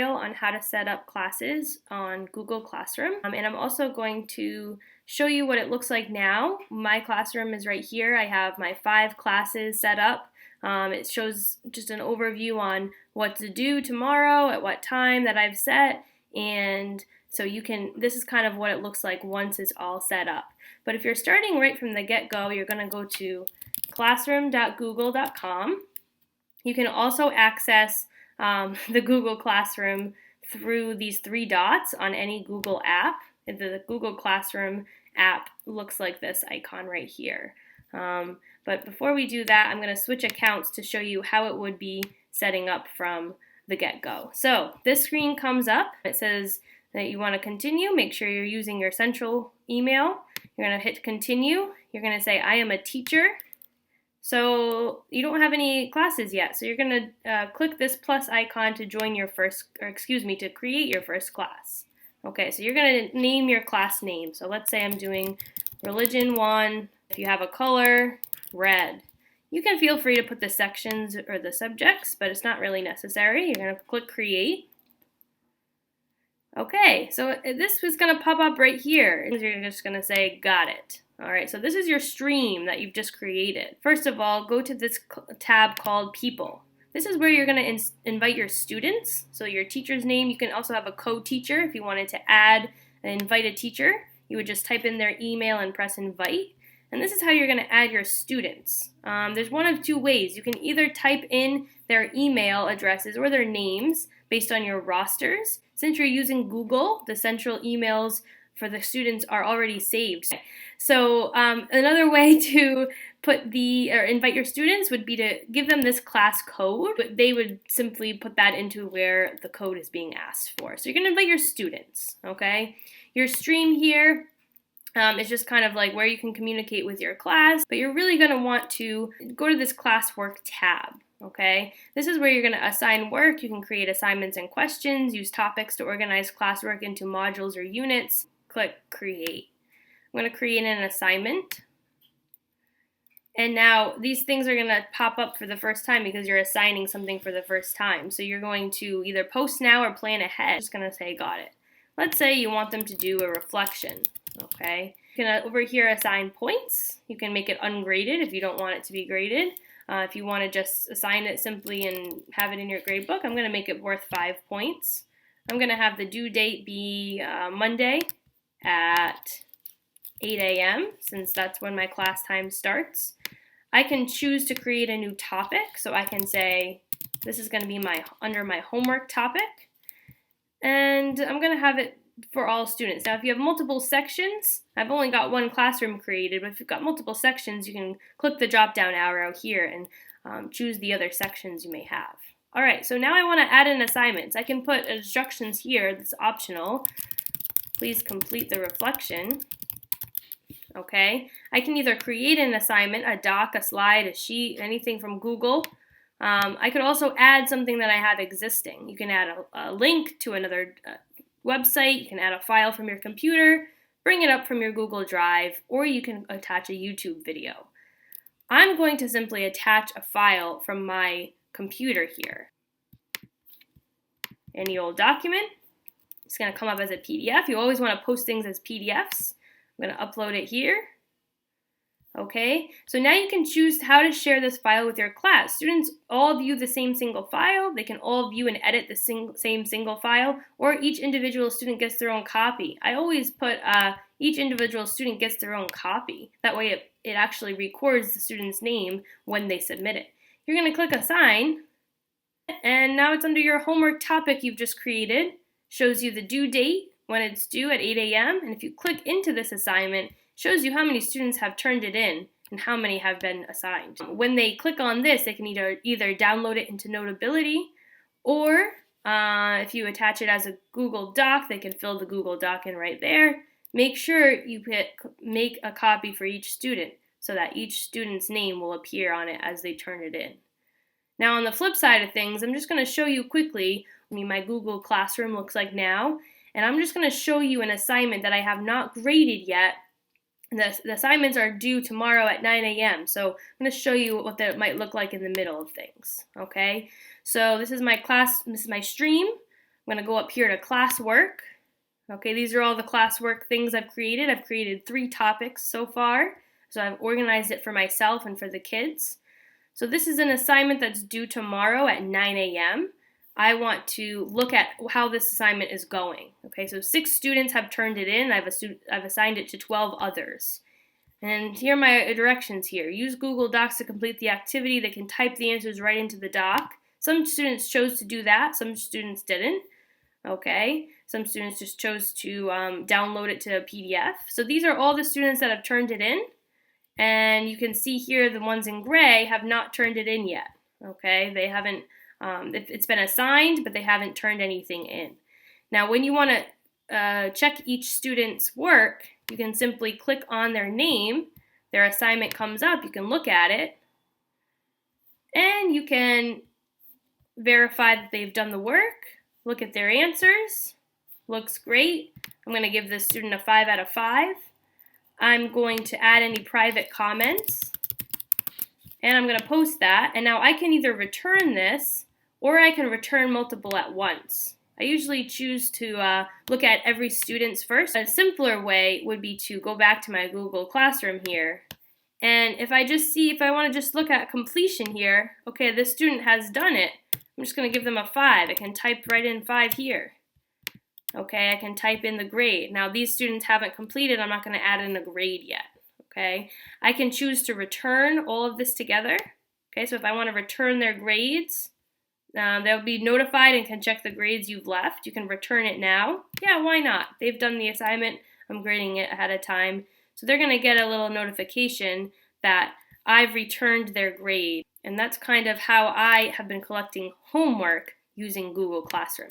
on how to set up classes on Google Classroom, and I'm also going to show you what it looks like now. My classroom is right here. I have my 5 classes set up. It shows just an overview on what to do tomorrow, at what time that I've set, and so this is kind of what it looks like once it's all set up. But if you're starting right from the get-go, you're going to go to classroom.google.com. You can also access the Google Classroom through these 3 dots on any Google app. The Google Classroom app looks like this icon right here. But before we do that, I'm going to switch accounts to show you how it would be setting up from the get-go. So this screen comes up. It says that you want to continue. Make sure you're using your central email. You're going to hit continue. You're going to say, I am a teacher. So you don't have any classes yet. So you're going to click this plus icon to join your to create your first class. Okay, so you're going to name your class name. So let's say I'm doing Religion 1. If you have a color, red. You can feel free to put the sections or the subjects, but it's not really necessary. You're going to click create. Okay, so this is going to pop up right here. And you're just going to say, got it. All right, so this is your stream that you've just created. First of all, go to this tab called People. This is where you're going to invite your students. So your teacher's name. You can also have a co-teacher if you wanted to add and invite a teacher. You would just type in their email and press invite. And this is how you're going to add your students. There's one of 2 ways. You can either type in their email addresses or their names based on your rosters. Since you're using Google, the central emails for the students are already saved. So another way to invite your students would be to give them this class code, but they would simply put that into where the code is being asked for. So you're going to invite your students, okay? Your stream here is just kind of like where you can communicate with your class, but you're really going to want to go to this classwork tab. Okay, this is where you're going to assign work. You can create assignments and questions, use topics to organize classwork into modules or units. Click create. I'm going to create an assignment. And now these things are going to pop up for the first time because you're assigning something for the first time. So you're going to either post now or plan ahead. I'm just going to say got it. Let's say you want them to do a reflection. Okay, you can over here assign points. You can make it ungraded if you don't want it to be graded. If you want to just assign it simply and have it in your grade book, I'm going to make it worth 5 points. I'm going to have the due date be Monday at 8 a.m. since that's when my class time starts. I can choose to create a new topic, so I can say this is going to be under my homework topic, and I'm going to have it for all students. Now, if you have multiple sections, I've only got 1 classroom created, but if you've got multiple sections, you can click the drop-down arrow here and choose the other sections you may have. All right, so now I want to add in assignments. I can put instructions here that's optional. Please complete the reflection. Okay, I can either create an assignment, a doc, a slide, a sheet, anything from Google. I could also add something that I have existing. You can add a link to another website, you can add a file from your computer, bring it up from your Google Drive, or you can attach a YouTube video. I'm going to simply attach a file from my computer here. Any old document, it's going to come up as a PDF. You always want to post things as PDFs. I'm going to upload it here. Okay, so now you can choose how to share this file with your class. Students all view the same single file. They can all view and edit the same single file, or each individual student gets their own copy. I always put each individual student gets their own copy. That way it actually records the student's name when they submit it. You're going to click assign, and now it's under your homework topic you've just created. Shows you the due date, when it's due at 8 a.m. And if you click into this assignment, shows you how many students have turned it in and how many have been assigned. When they click on this, they can either download it into Notability, or if you attach it as a Google Doc, they can fill the Google Doc in right there. Make sure you make a copy for each student so that each student's name will appear on it as they turn it in. Now on the flip side of things, I'm just going to show you quickly what my Google Classroom looks like now, and I'm just going to show you an assignment that I have not graded yet. The assignments are due tomorrow at 9 a.m. So I'm going to show you what that might look like in the middle of things. Okay, so this is my class, this is my stream. I'm going to go up here to classwork. Okay, these are all the classwork things I've created. I've created 3 topics so far. So I've organized it for myself and for the kids. So this is an assignment that's due tomorrow at 9 a.m. I want to look at how this assignment is going. Okay, so 6 students have turned it in. I've assigned it to 12 others. And here are my directions here. Use Google Docs to complete the activity. They can type the answers right into the doc. Some students chose to do that. Some students didn't. Okay, some students just chose to download it to a PDF. So these are all the students that have turned it in. And you can see here the ones in gray have not turned it in yet. Okay, they haven't, it's been assigned, but they haven't turned anything in. Now, when you want to check each student's work, you can simply click on their name. Their assignment comes up. You can look at it. And you can verify that they've done the work. Look at their answers. Looks great. I'm going to give this student a 5 out of 5. I'm going to add any private comments, and I'm going to post that. And now I can either return this, or I can return multiple at once. I usually choose to look at every student's first. A simpler way would be to go back to my Google Classroom here, and if I want to just look at completion here, okay, this student has done it. I'm just going to give them a 5. I can type right in 5 here. Okay, I can type in the grade. Now these students haven't completed, I'm not going to add in a grade yet. Okay, I can choose to return all of this together. Okay, so if I want to return their grades, they'll be notified and can check the grades you've left. You can return it now. Yeah, why not? They've done the assignment. I'm grading it ahead of time. So they're going to get a little notification that I've returned their grade. And that's kind of how I have been collecting homework using Google Classroom.